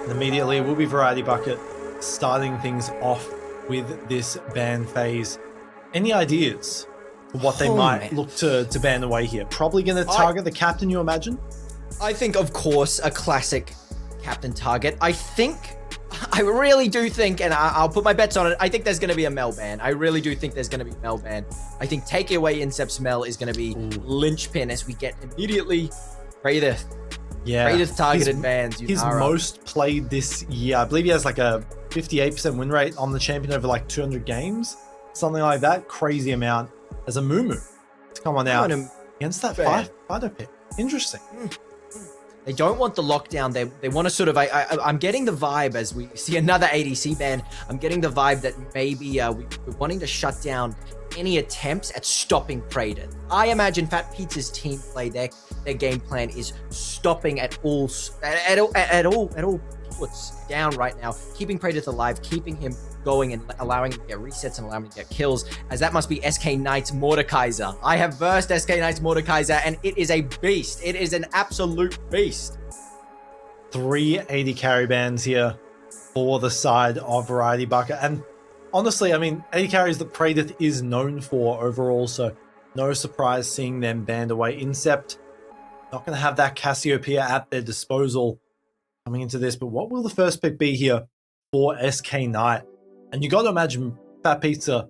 And immediately will be Variety Bucket starting things off with this ban phase. Any ideas for what they might look to ban away here? Probably going to target the captain, you imagine? I think, of course, a classic captain target. I really do think, and I'll put my bets on it, I think there's going to be a Mel ban. I really do think there's going to be a Mel ban. I think taking away Incept's Mel is going to be linchpin as we get immediately Praedyth. Yeah. Praedyth targeted bans. His most played this year. I believe he has like a 58% win rate on the champion over like 200 games. Something like that. Crazy amount as a Mumu to come on out against that fighter pick. Interesting. They don't want the lockdown. They want to sort of, I'm getting the vibe as we see another ADC ban. I'm getting the vibe that maybe we're wanting to shut down any attempts at stopping Praedyth. I imagine Fatpizza's team play, their game plan is stopping at all puts down right now, keeping Praedyth alive, keeping him going and allowing him to get resets and allowing him to get kills, as that must be SK Knight's Mordekaiser. I have versed SK Knight's Mordekaiser and it is a beast. It is an absolute beast. 3 AD carry bans here for the side of Variety Bucket. And honestly, I mean, AD carries that Praedyth is known for overall, so no surprise seeing them banned away. Incept, not going to have that Cassiopeia at their disposal coming into this, but what will the first pick be here for SK Knight? And you got to imagine Fatpizza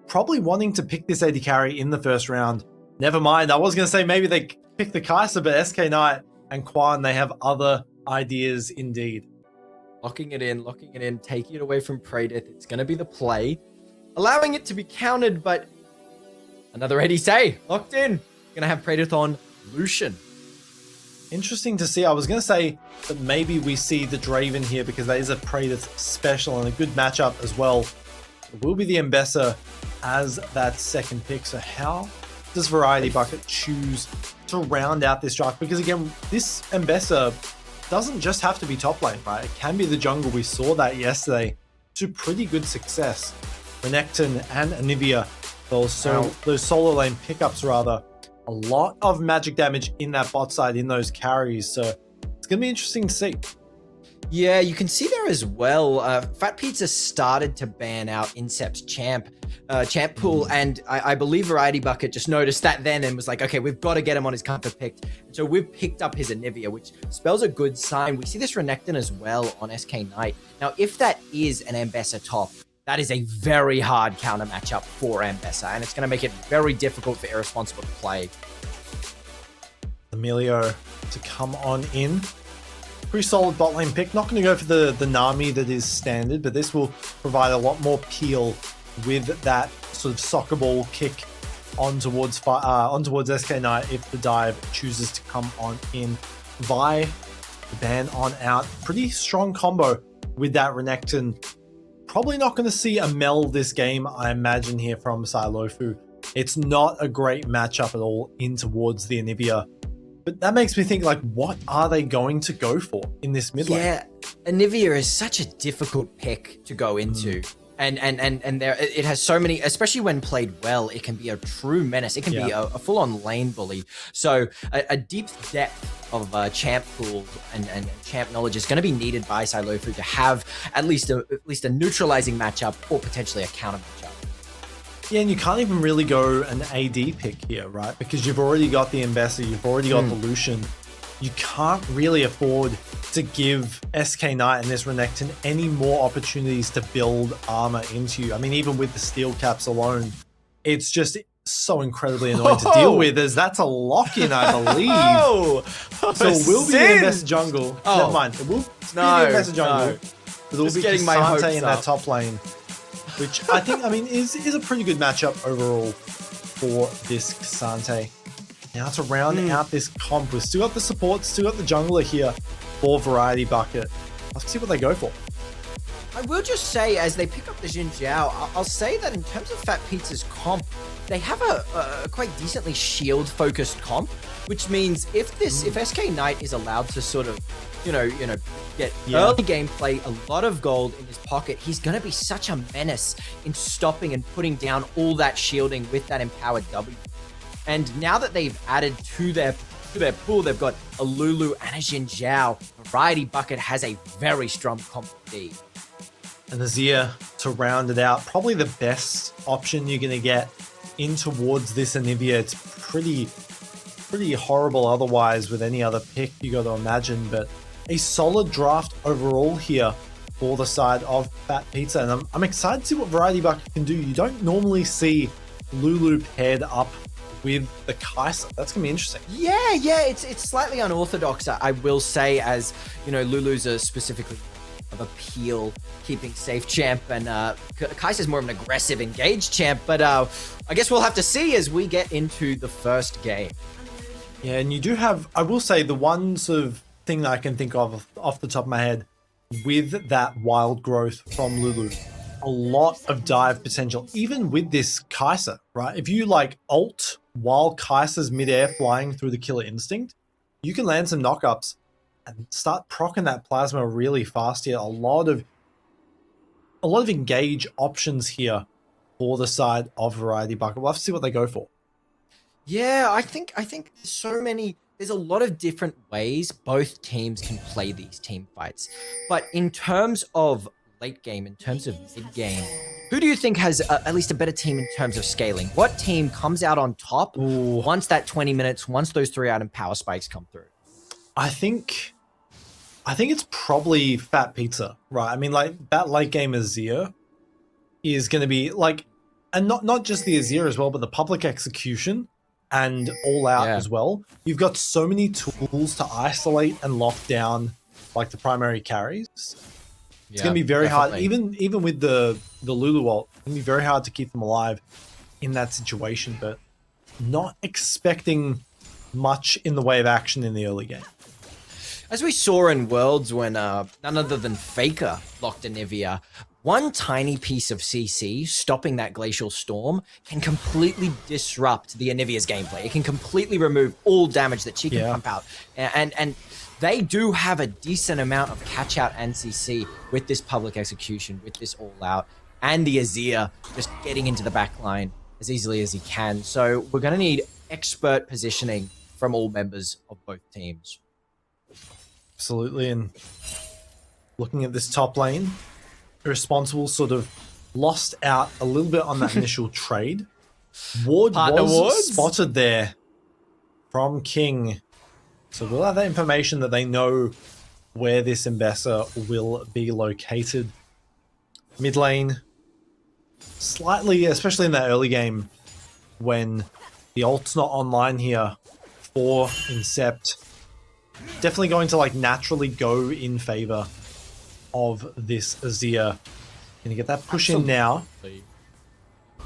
probably wanting to pick this AD carry in the first round. Never mind, I was going to say maybe they pick the Kai'Sa, but SK Knight and Quan, they have other ideas indeed. Locking it in, taking it away from Praedyth. It's going to be the play. Allowing it to be countered, but another ADC locked in. Going to have Praedyth on Lucian. Interesting to see. I was going to say that maybe we see the Draven here because that is a Praedyth special and a good matchup as well. It will be the Mbessa as that second pick. So how does Variety Bucket choose to round out this draft? Because again, this Mbessa doesn't just have to be top lane, right? It can be the jungle. We saw that yesterday to pretty good success. Renekton and Anivia, those solo lane pickups rather. A lot of magic damage in that bot side in those carries, so it's going to be interesting to see. Yeah, you can see there as well. Fatpizza started to ban out Incept's champ pool, and I believe Variety Bucket just noticed that then and was like, okay, we've got to get him on his comfort pick. And so we've picked up his Anivia, which spells a good sign. We see this Renekton as well on SK Knight. Now, if that is an Mbessa top, that is a very hard counter matchup for Mbessa, and it's going to make it very difficult for Irresponsible to play. Emilio to come on in. Pretty solid bot lane pick. Not going to go for the Nami that is standard, but this will provide a lot more peel with that sort of soccer ball kick on towards SK Knight if the dive chooses to come on in. Vi, the ban on out. Pretty strong combo with that Renekton. Probably not going to see a Mel this game, I imagine, here from Silofu. It's not a great matchup at all in towards the Anivia. But that makes me think, like, what are they going to go for in this mid lane? Yeah, Anivia is such a difficult pick to go into. And there it has so many, especially when played well, it can be a true menace. It can be a full-on lane bully. So a deep depth of champ pool and champ knowledge is going to be needed by Silofu to have at least a neutralizing matchup or potentially a counter matchup. Yeah, and you can't even really go an AD pick here, right? Because you've already got the Mbessa, you've already got the Lucian. You can't really afford to give SK Knight and this Renekton any more opportunities to build armor into you. I mean, even with the steel caps alone, it's just so incredibly annoying to deal with, as that's a lock-in, I believe. So it will be the Mbessa jungle. Never mind. It will be the Mbessa jungle. But it will be Kasante in that top lane, which I think, I mean, is a pretty good matchup overall for this Kasante. Now to round out this comp, we've still got the support, still got the jungler here for Variety Bucket. Let's see what they go for. I will just say, as they pick up the Xin Zhao, I'll say that in terms of Fatpizza's comp, they have a quite decently shield-focused comp, which means if SK Knight is allowed to sort of, get early gameplay, a lot of gold in his pocket, he's going to be such a menace in stopping and putting down all that shielding with that empowered W. And now that they've added to their to their pool, they've got a Lulu and a Xin Zhao. Variety Bucket has a very strong comp D. And Azir to round it out. Probably the best option you're going to get in towards this Anivia. It's pretty horrible otherwise with any other pick you got to imagine, but a solid draft overall here for the side of Fatpizza. And I'm excited to see what Variety Bucket can do. You don't normally see Lulu paired up with the Kai'Sa. That's gonna be interesting. Yeah, it's slightly unorthodox, I will say, as you know, Lulu's a specifically of appeal, keeping safe champ, and Kai'Sa's more of an aggressive, engaged champ. But I guess we'll have to see as we get into the first game. Yeah, and you do have, I will say, the one sort of thing that I can think of off the top of my head with that wild growth from Lulu. A lot of dive potential, even with this Kai'Sa, right? If you like ult while Kai'Sa's midair flying through the Killer Instinct, you can land some knockups and start proccing that plasma really fast here. A lot of engage options here for the side of Variety Bucket. We'll have to see what they go for. Yeah, I think so many. There's a lot of different ways both teams can play these team fights. But in terms of late game, in terms of mid game, who do you think has at least a better team in terms of scaling? What team comes out on top once that 20 minutes, once those 3-item power spikes come through? I think it's probably Fatpizza, right? I mean, like, that late game Azir is going to be like, and not just the Azir as well, but the public execution and all out as well. You've got so many tools to isolate and lock down like the primary carries. It's going to be very hard, even with the Lulu ult, it's going to be very hard to keep them alive in that situation, but not expecting much in the way of action in the early game. As we saw in Worlds when none other than Faker locked Anivia, one tiny piece of CC stopping that Glacial Storm can completely disrupt the Anivia's gameplay. It can completely remove all damage that she can pump out. And they do have a decent amount of catch out and CC with this public execution, with this all out, and the Azir just getting into the back line as easily as he can. So we're going to need expert positioning from all members of both teams. Absolutely. And looking at this top lane, Irresponsible sort of lost out a little bit on that initial trade. Ward was spotted there from King. So we'll have that information that they know where this Embessa will be located. Mid lane, slightly, especially in that early game, when the ult's not online here for Incept, definitely going to like naturally go in favor of this Azir. Can you get that push in now?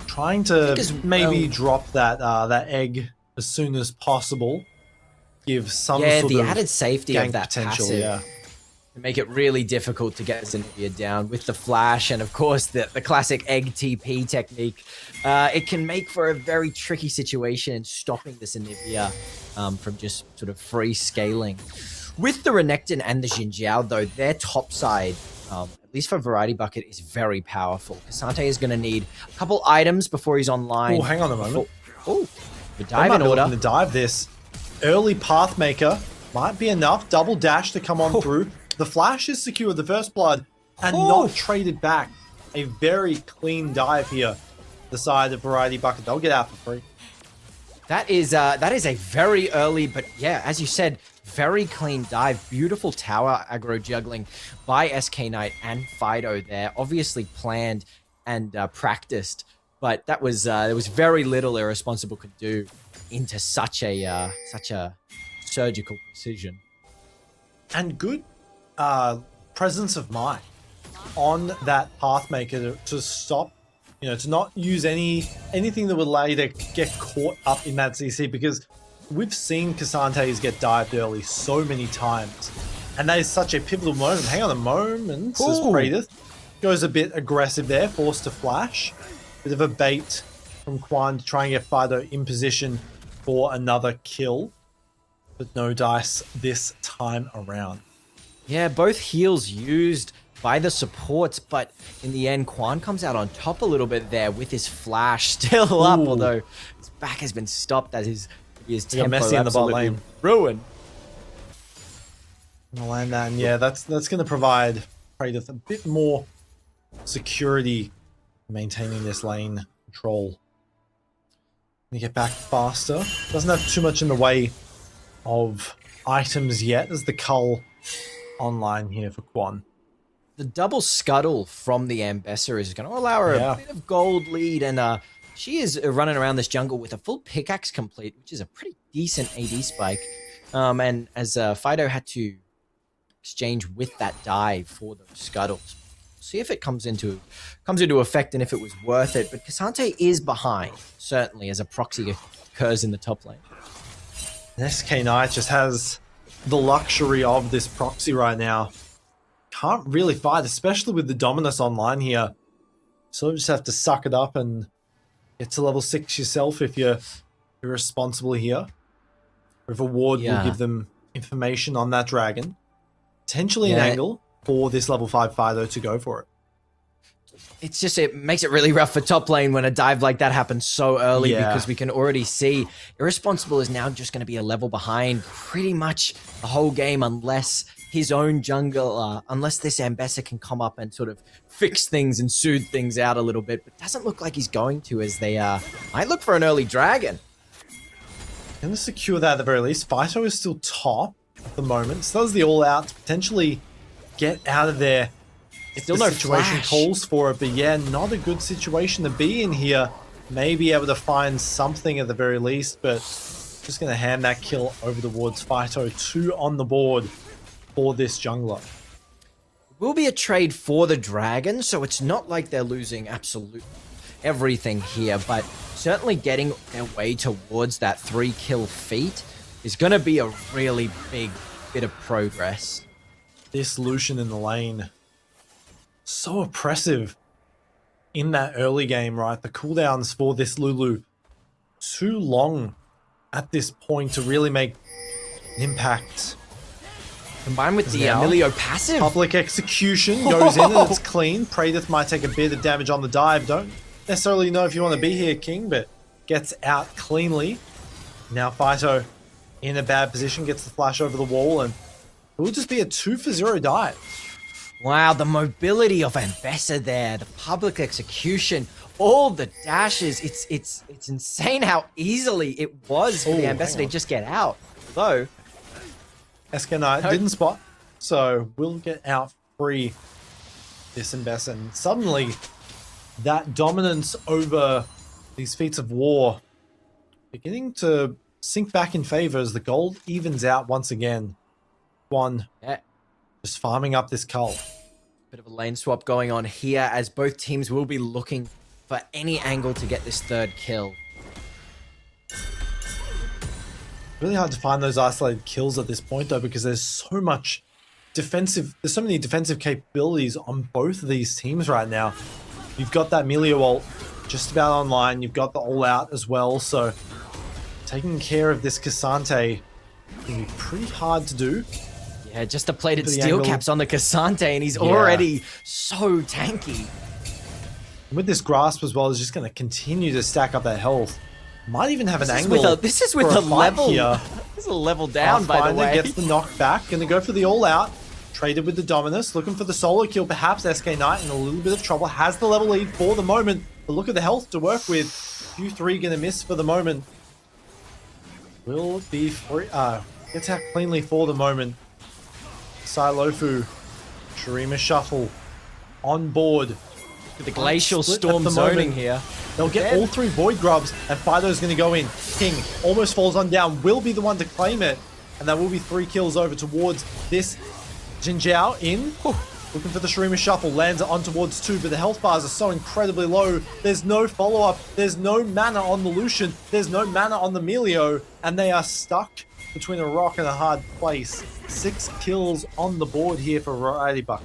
Trying to maybe drop that that egg as soon as possible. Give some sort of the added safety of that potential. passive. To make it really difficult to get Zenithia down with the flash, and of course the classic egg TP technique. It can make for a very tricky situation, stopping the Zenithia from just sort of free scaling. With the Renekton and the Xin Zhao, though, their top side, at least for Variety Bucket, is very powerful. K'Sante is going to need a couple items before he's online. Oh, hang on a moment. The dive in order. To dive this. Early Pathmaker might be enough. Double dash to come on through. The flash is secured, the first blood, and not traded back. A very clean dive here. The side of Variety Bucket. They'll get out for free. That is a very early, but yeah, as you said, very clean dive. Beautiful tower aggro juggling by SK Knight and Fido there. Obviously planned and practiced, but that was there was very little Irresponsible could do into such a surgical precision. And good presence of mind on that Pathmaker to stop, to not use anything that would allow you to get caught up in that CC, because we've seen K'Sante's get dived early so many times, and that is such a pivotal moment. Hang on a moment, says Praedith. Goes a bit aggressive there, forced to flash. Bit of a bait from Quan to try and get Fido in position for another kill, but no dice this time around. Yeah, both heals used by the supports, but in the end, Quan comes out on top a little bit there with his flash still up, although his back has been stopped as his His We got tempo Messi in the bot absolutely lane. ruined. Gonna land that, and yeah, that's going to provide Praedyth a bit more security, maintaining this lane control. You get back faster. Doesn't have too much in the way of items yet. There's the Cull online here for Quan. The double scuttle from the Ambessa is going to allow her a bit of gold lead, and she is running around this jungle with a full pickaxe complete, which is a pretty decent AD spike. And as Fido had to exchange with that dive for those scuttles, see if it comes into effect and if it was worth it. But Cassante is behind, certainly, as a proxy occurs in the top lane. And SK Knight just has the luxury of this proxy right now. Can't really fight, especially with the Dominus online here. So you just have to suck it up and get to level 6 yourself if you're responsible here. If a ward will give them information on that dragon. Potentially an angle for this level 5 Fido to go for it. It's just, it makes it really rough for top lane when a dive like that happens so early, because we can already see Irresponsible is now just going to be a level behind pretty much the whole game, unless his own jungle, unless this Ambessa can come up and sort of fix things and soothe things out a little bit. But it doesn't look like he's going to, as they might look for an early dragon. Going to secure that at the very least. Fido is still top at the moment. So does the all-out to potentially get out of there. Still the no situation flash. calls for it, but yeah, not a good situation to be in here. May be able to find something at the very least, but just going to hand that kill over towards Fido. 2 on the board for this jungler. Will be a trade for the dragon, so it's not like they're losing absolute everything here, but certainly getting their way towards that 3-kill feat is going to be a really big bit of progress. This Lucian in the lane, so oppressive in that early game, right? The cooldowns for this Lulu, too long at this point to really make an impact. Combined with the Emilio passive. Public execution goes in and it's clean. Praedyth might take a bit of damage on the dive. Don't necessarily know if you want to be here, King, but gets out cleanly. Now Fido in a bad position, gets the flash over the wall, and it will just be a 2-for-0 dive. Wow, the mobility of Ambessa there, the public execution, all the dashes. It's insane how easily it was for the Ambessa to just get out. Though SK Knight didn't spot, so will get out free this Ambessa. And suddenly that dominance over these feats of war beginning to sink back in favor as the gold evens out once again. Just farming up this Cull. Bit of a lane swap going on here, as both teams will be looking for any angle to get this 3rd kill. Really hard to find those isolated kills at this point though, because there's so much defensive, there's so many defensive capabilities on both of these teams right now. You've got that Melio ult just about online, you've got the all out as well, so taking care of this Cassante can be pretty hard to do. Yeah, just the plated steel caps on the Cassante, and he's already so tanky. With this grasp as well, is just going to continue to stack up that health. Might even have an angle. This is with a level here. This is a level down, by the way. Gets the knockback. Going to go for the all out. Traded with the Dominus. Looking for the solo kill. Perhaps SK Knight in a little bit of trouble. Has the level lead for the moment. But look at the health to work with. Q3 going to miss for the moment. Will be free. Gets out cleanly for the moment. Silofu, Shurima Shuffle on board. With the Glacial Storm zoning here. They'll get all 3 Void Grubs, and Fido's going to go in. King almost falls on down, will be the one to claim it, and that will be 3 kills over towards this Jin Jiao in. Looking for the Shurima Shuffle, lands it on towards 2, but the health bars are so incredibly low. There's no follow-up, there's no mana on the Lucian, there's no mana on the Melio, and they are stuck between a rock and a hard place. 6 kills on the board here for Variety Buck.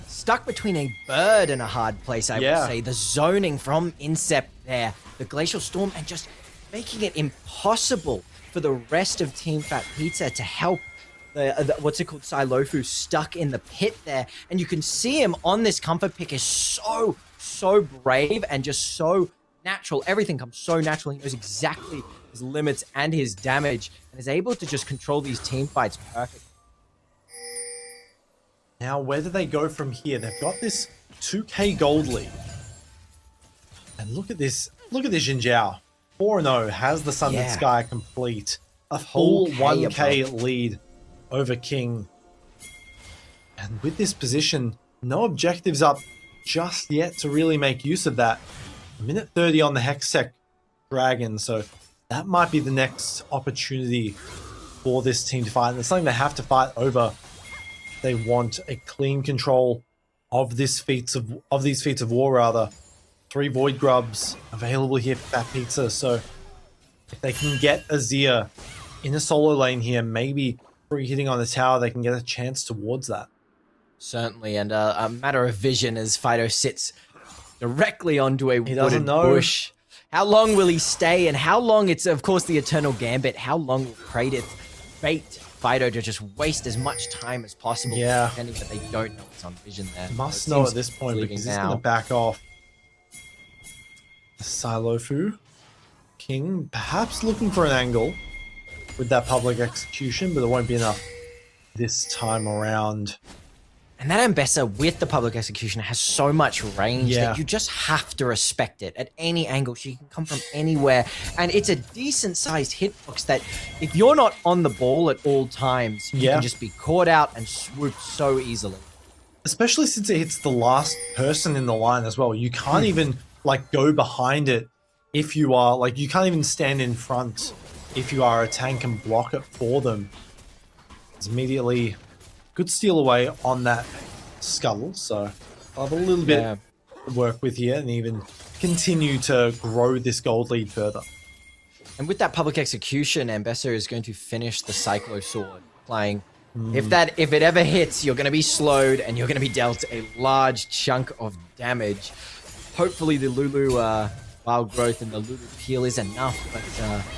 Stuck between a bird and a hard place, I would say. The zoning from Incept there, the Glacial Storm, and just making it impossible for the rest of Team Fatpizza to help the what's it called, Silofu, stuck in the pit there. And you can see him on this comfort pick is so brave and just so natural. Everything comes so natural. He knows exactly his limits and his damage, and is able to just control these team fights perfectly. Now, where do they go from here? They've got this 2k gold lead. And look at this. Look at this Jin Zhao. 4-0 has the Sunlit Sky complete. A full 1k lead over King. And with this position, no objectives up just yet to really make use of that. Minute 30 on the Hextech Dragon, so that might be the next opportunity for this team to fight. And it's something they have to fight over. They want a clean control of these feats of war rather. 3 Void Grubs available here for Fatpizza, so if they can get Azir in a solo lane here, maybe free hitting on the tower, they can get a chance towards that. Certainly, and a matter of vision as Fido sits directly onto a wooded bush. How long will he stay, and how long, it's of course the eternal gambit, how long will Praedyth bait Fido to just waste as much time as possible, pretending that they don't know it's on vision there. Must know at this point, because he's going to back off. Silofu. King perhaps looking for an angle with that public execution, but it won't be enough this time around. And that Ambessa with the public execution has so much range that you just have to respect it at any angle. She can come from anywhere. And it's a decent sized hitbox that if you're not on the ball at all times, you can just be caught out and swooped so easily. Especially since it hits the last person in the line as well. You can't even like go behind it if you are like, you can't even stand in front if you are a tank and block it for them. It's immediately good steal away on that scuttle, so I'll have a little bit to work with here and even continue to grow this gold lead further. And with that public execution, Ambessa is going to finish the Cyclo Sword playing. If it ever hits, you're going to be slowed and you're going to be dealt a large chunk of damage. Hopefully the Lulu Wild Growth and the Lulu Peel is enough, but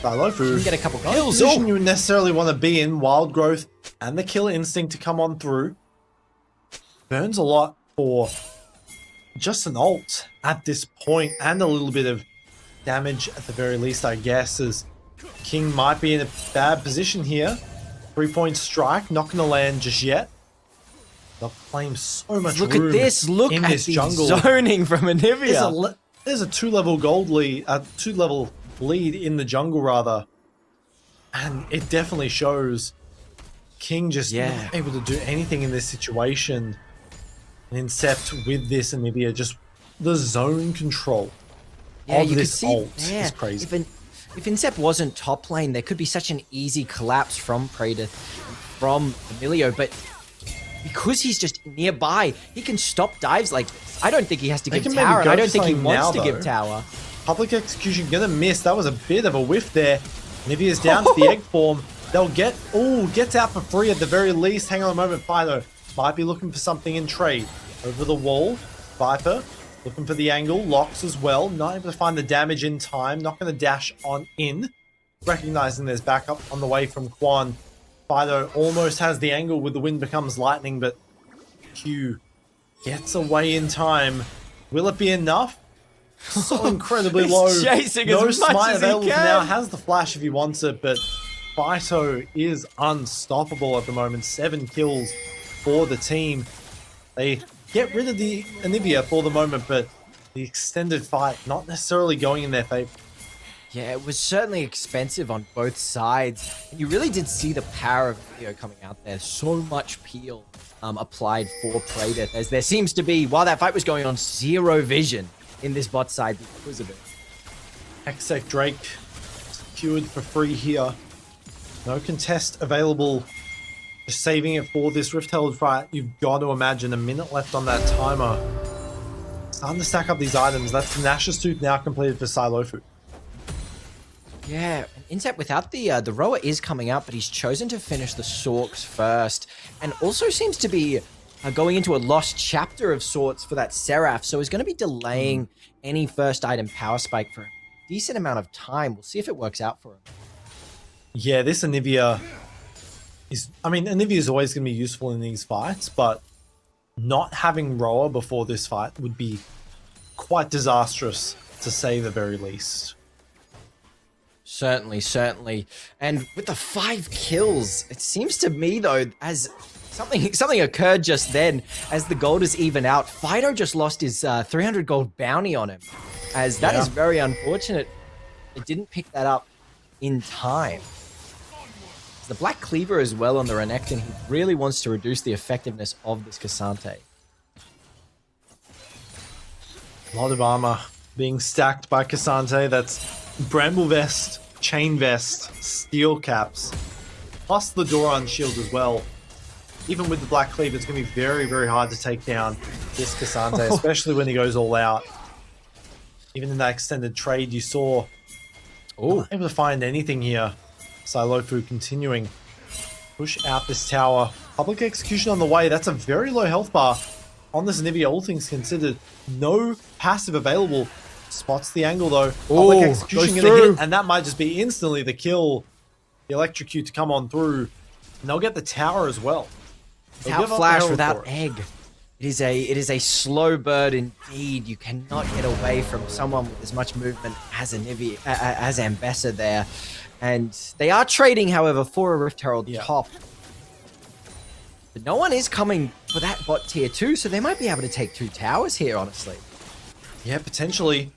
Silofu can get a couple not kills. A position you would necessarily want to be in. Wild Growth and the Killer Instinct to come on through. Burns a lot for just an ult at this point, and a little bit of damage at the very least, I guess, as King might be in a bad position here. 3-point strike, not going to land just yet. They'll claim so much room. Look at this. Look at the jungle. Zoning from Anivia. There's a 2-level gold lead, a 2-level lead in the jungle rather, and it definitely shows. King just not able to do anything in this situation. And Incept with this Anivia, just the zone control of this ult is crazy. If Incept wasn't top lane, there could be such an easy collapse from Praedyth, from Emilio, but because he's just nearby, he can stop dives like this. I don't think he has to give tower, and I don't think he wants to give tower. Public execution gonna miss. That was a bit of a whiff there. Nivea's down to the egg form. They'll gets out for free at the very least. Hang on a moment, Fido might be looking for something in trade. Over the wall, Viper looking for the angle, locks as well. Not able to find the damage in time. Not going to dash on in. Recognizing there's backup on the way from Quan. Fido almost has the angle with the wind becomes lightning, but Q gets away in time. Will it be enough? So incredibly low. Chasing no as much smite as he available can. now. Has the flash if he wants it, but Fido is unstoppable at the moment. 7 kills for the team. They get rid of the Anivia for the moment, but the extended fight not necessarily going in their favor. Yeah, it was certainly expensive on both sides. And you really did see the power of Video coming out there. So much peel applied for Praedyth, as there seems to be, while that fight was going on, zero vision in this bot side because of it. Hextech Drake secured for free here. No contest available. Just saving it for this Rift-Herald fight. You've got to imagine a minute left on that timer. Starting to stack up these items. That's the Nash's Tooth now completed for Silofu. Yeah, Incept without the rower is coming out, but he's chosen to finish the Sorks first, and also seems to be going into a lost chapter of sorts for that Seraph, so he's going to be delaying any first item power spike for a decent amount of time. We'll see if it works out for him. Yeah, this Anivia is... I mean, Anivia is always going to be useful in these fights, but not having rower before this fight would be quite disastrous, to to say the very least. Certainly, certainly. And with the 5 kills, it seems to me though, as something occurred just then, as the gold is even out, Fido just lost his 300 gold bounty on him. As that is very unfortunate. It didn't pick that up in time. The Black Cleaver as well on the Renekton, he really wants to reduce the effectiveness of this Cassante. A lot of armor being stacked by Cassante. That's Bramble Vest, Chain Vest, Steel Caps, plus the Doran Shield as well. Even with the Black Cleaver, it's going to be very, very hard to take down this Cassante, especially when he goes all out. Even in that extended trade, you saw not able to find anything here. Silofu continuing push out this tower. Public execution on the way. That's a very low health bar on this Nivea, all things considered. No passive available. Spots the angle though. Public execution gonna hit, and that might just be instantly the kill. The electrocute to come on through. And they'll get the tower as well. Without flash, without egg. It is a slow bird indeed. You cannot get away from someone with as much movement as a Nivea, as Ambessa there. And they are trading, however, for a Rift Herald top. But no one is coming for that bot tier 2, so they might be able to take 2 towers here, honestly. Yeah, potentially.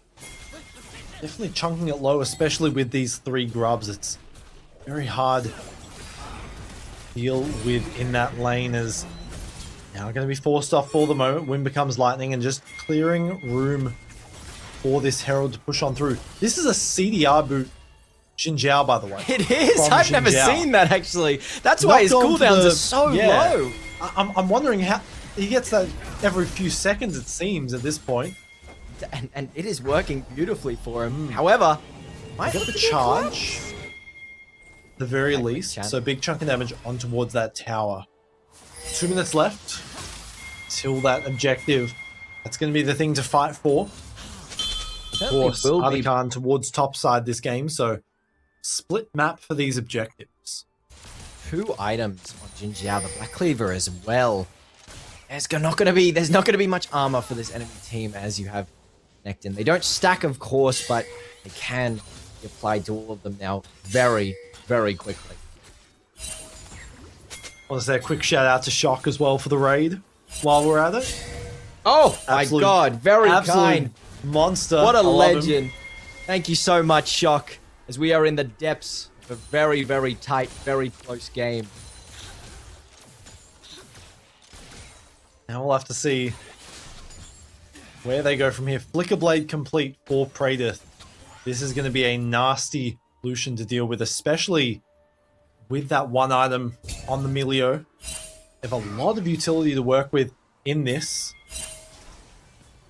Definitely chunking it low, especially with these 3 grubs. It's very hard to deal with in that lane, as now going to be forced off for the moment. Wind becomes lightning and just clearing room for this Herald to push on through. This is a CDR boot Xin Zhao, by the way. It is. I've never seen that, actually. That's why his cooldowns are so low. I'm wondering how he gets that every few seconds, it seems, at this point. And it is working beautifully for him. However, might get the charge, the very least. So big chunk of damage on towards that tower. 2 minutes left till that objective. That's going to be the thing to fight for. Of course, Artican towards top side this game, so split map for these objectives. 2 items on Xin Zhao, the Black Cleaver as well. There's not going to be much armor for this enemy team as you have Nectin. They don't stack, of course, but they can be applied to all of them now very, very quickly. I want to say a quick shout out to Shock as well for the raid while we're at it. Oh my god, very kind. Monster. What a legend. Thank you so much, Shock, as we are in the depths of a very, very tight, very close game. Now we'll have to see where they go from here. Flicker Blade complete for Praedyth. This is going to be a nasty Lucian to deal with, especially with that 1 item on the Milio. They have a lot of utility to work with in this.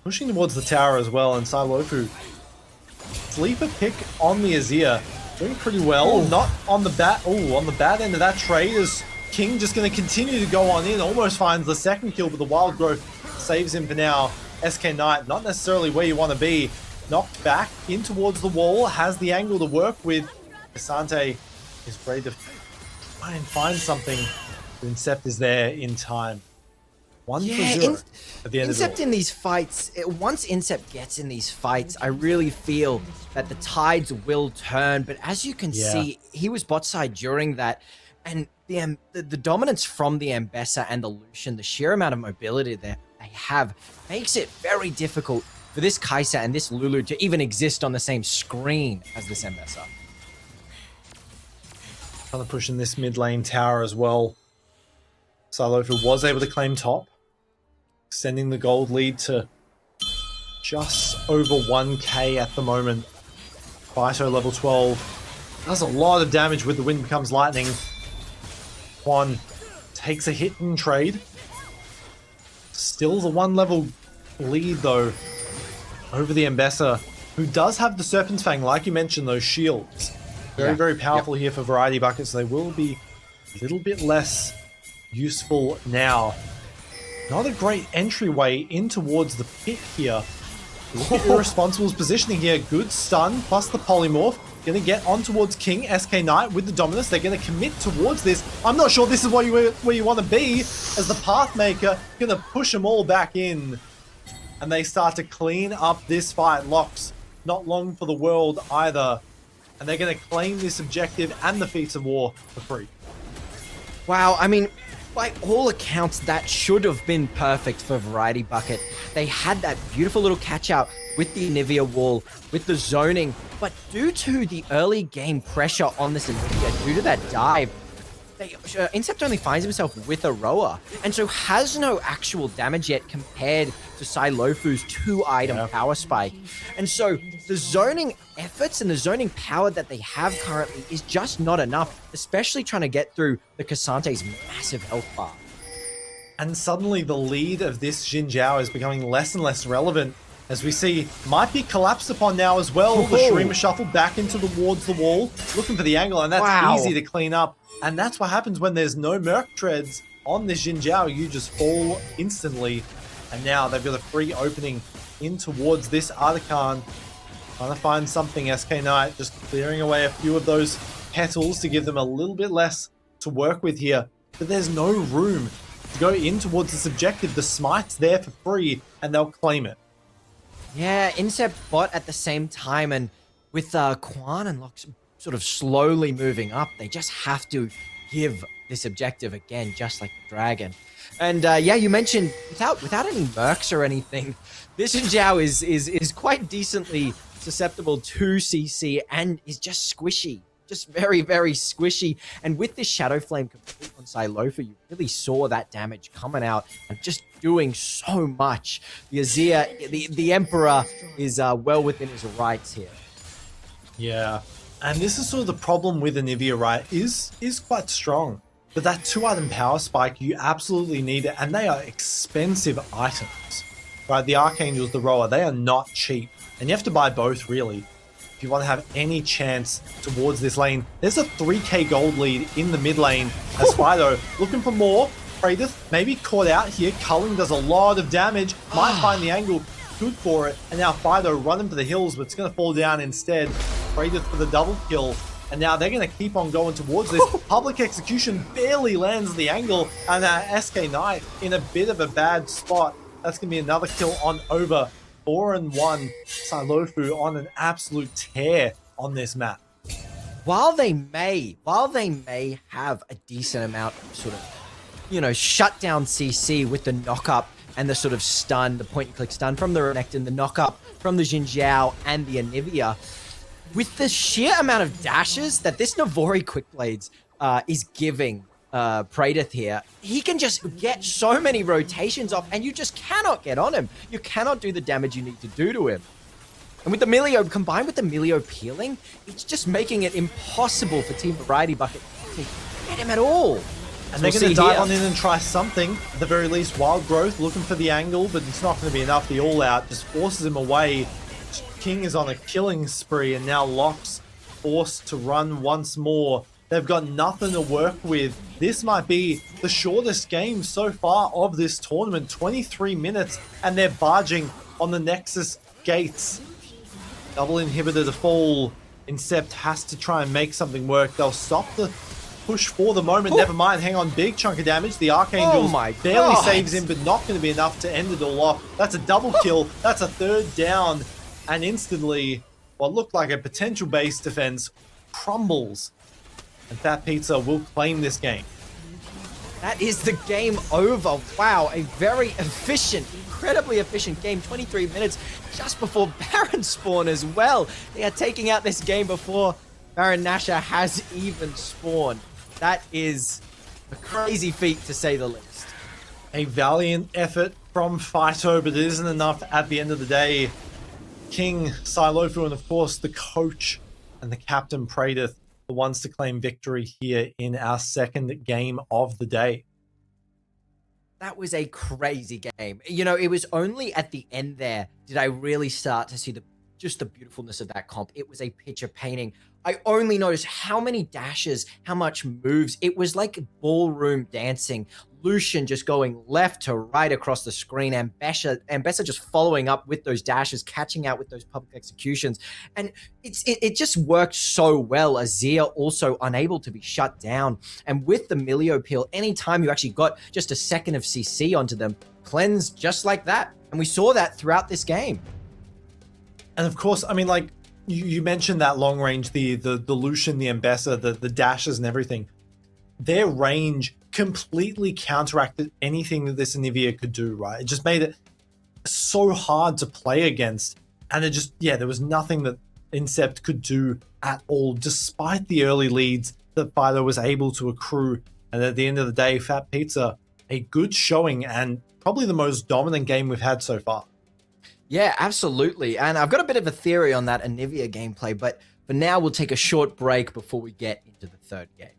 Pushing towards the tower as well, and Silofu. Sleeper pick on the Azir. Doing pretty well. Not on the on the bad end of that trade, is King just going to continue to go on in. Almost finds the 2nd kill, but the Wild Growth saves him for now. SK Knight, not necessarily where you want to be. Knocked back in towards the wall. Has the angle to work with. Cassante is ready to try and find something. Incept is there in time. 1 for 0 at the end Incept of it. in these fights, once Incept gets in these fights, I really feel that the tides will turn. But as you can see, he was bot side during that. And the dominance from the Ambessa and the Lucian, the sheer amount of mobility that they have, makes it very difficult for this Kai'Sa and this Lulu to even exist on the same screen as this Ambessa. Trying to push in this mid lane tower as well. Silofu was able to claim top, extending the gold lead to just over 1k at the moment. Phyto level 12 does a lot of damage with the Wind Becomes Lightning. Quan takes a hit in trade. Still the 1 level lead though over the Ambessa, who does have the Serpent's Fang, like you mentioned, those shields. Very, very powerful here for Variety Buckets. They will be a little bit less useful now. Not a great entryway in towards the pit here. Look at Irresponsible's positioning here. Good stun plus the polymorph. Going to get on towards King, SK Knight with the dominance. They're going to commit towards this. I'm not sure this is where you want to be, as the Pathmaker going to push them all back in. And they start to clean up this fight. Locks not long for the world either. And they're going to claim this objective and the Feats of War for free. Wow, I mean, by all accounts, that should have been perfect for Variety Bucket. They had that beautiful little catch out with the Anivia wall, with the zoning, but due to the early game pressure on this Anivia, due to that dive, Incept only finds himself with a Roa, and so has no actual damage yet compared to Silofu's 2-item power spike. And so the zoning efforts and the zoning power that they have currently is just not enough, especially trying to get through the Cassante's massive health bar. And suddenly the lead of this Xin Zhao is becoming less and less relevant, as we see might be collapsed upon now as well. The Shurima shuffle back towards the wall, looking for the angle, and that's easy to clean up. And that's what happens when there's no Merc Treads on the Xin Zhao. You just fall instantly. And now they've got a free opening in towards this Artican. Trying to find something, SK Knight just clearing away a few of those petals to give them a little bit less to work with here. But there's no room to go in towards this objective. The smite's there for free and they'll claim it. Yeah, Incept bot at the same time, and with Quan and Locks sort of slowly moving up, they just have to give this objective again, just like the dragon. And yeah, you mentioned without any mercs or anything, this Xin Zhao is quite decently susceptible to CC and is just squishy. Just very, very squishy. And with this Shadow Flame complete on Silofa, you really saw that damage coming out and just doing so much. The Azir, the Emperor is well within his rights here. Yeah. And this is sort of the problem with Anivia, right? Is quite strong. But that 2-item power spike, you absolutely need it. And they are expensive items. Right? The Archangels, the Roa, they are not cheap. And you have to buy both, really, if you want to have any chance towards this lane. There's a 3k gold lead in the mid lane as Fido looking for more. Praedyth maybe caught out here. Culling does a lot of damage. Might find the angle. Good for it. And now Fido running for the hills, but it's going to fall down instead. Praedyth for the double kill. And now they're going to keep on going towards this. Public Execution barely lands the angle. And SK Knight in a bit of a bad spot. That's going to be another kill on over. 4-1. Silofu on an absolute tear on this map. While they may have a decent amount of sort of, shut down CC with the knock-up and the sort of stun, the point-and-click stun from the Renekton, the knock-up from the Xin Zhao and the Anivia, with the sheer amount of dashes that this Navori Quickblades is giving Praedyth here, he can just get so many rotations off and you just cannot get on him. You cannot do the damage you need to do to him. And with the Milio, combined with the Milio peeling, it's just making it impossible for Team Variety Bucket to get him at all. And they're going to dive on in and try something. At the very least, Wild Growth looking for the angle, but it's not going to be enough. The all-out just forces him away. King is on a killing spree, and now Locks forced to run once more. They've got nothing to work with. This might be the shortest game so far of this tournament. 23 minutes, and they're barging on the Nexus gates. Double inhibitor to fall. Incept has to try and make something work. They'll stop the push for the moment. Never mind. Hang on. Big chunk of damage. The Archangel barely saves him, but not going to be enough to end it all off. That's a double kill. That's a third down. And instantly, what looked like a potential base defense crumbles. And Fatpizza will claim this game. That is the game over. Wow, a very efficient, incredibly efficient game. 23 minutes just before Baron spawn as well. They are taking out this game before Baron Nashor has even spawned. That is a crazy feat, to say the least. A valiant effort from Fighto, but it isn't enough at the end of the day. King, Silofu, and of course the coach and the captain Praedyth, the ones to claim victory here in our second game of the day. That was a crazy game. It was only at the end there did I really start to see just the beautifulness of that comp. It was a picture painting. I only noticed how many dashes, how much moves. It was like ballroom dancing. Lucian just going left to right across the screen, and Bessa just following up with those dashes, catching out with those public executions. And it just worked so well. Azir also unable to be shut down. And with the Milio peel, anytime you actually got just a second of CC onto them, cleanse just like that. And we saw that throughout this game. And of course, I mean, like you mentioned that long range, the Lucian, the Ambessa, the dashes and everything. Their range completely counteracted anything that this Anivia could do, right? It just made it so hard to play against. And it just, yeah, there was nothing that Incept could do at all, despite the early leads that Fido was able to accrue. And at the end of the day, Fatpizza, a good showing and probably the most dominant game we've had so far. Yeah, absolutely. And I've got a bit of a theory on that Anivia gameplay, but for now we'll take a short break before we get into the third game.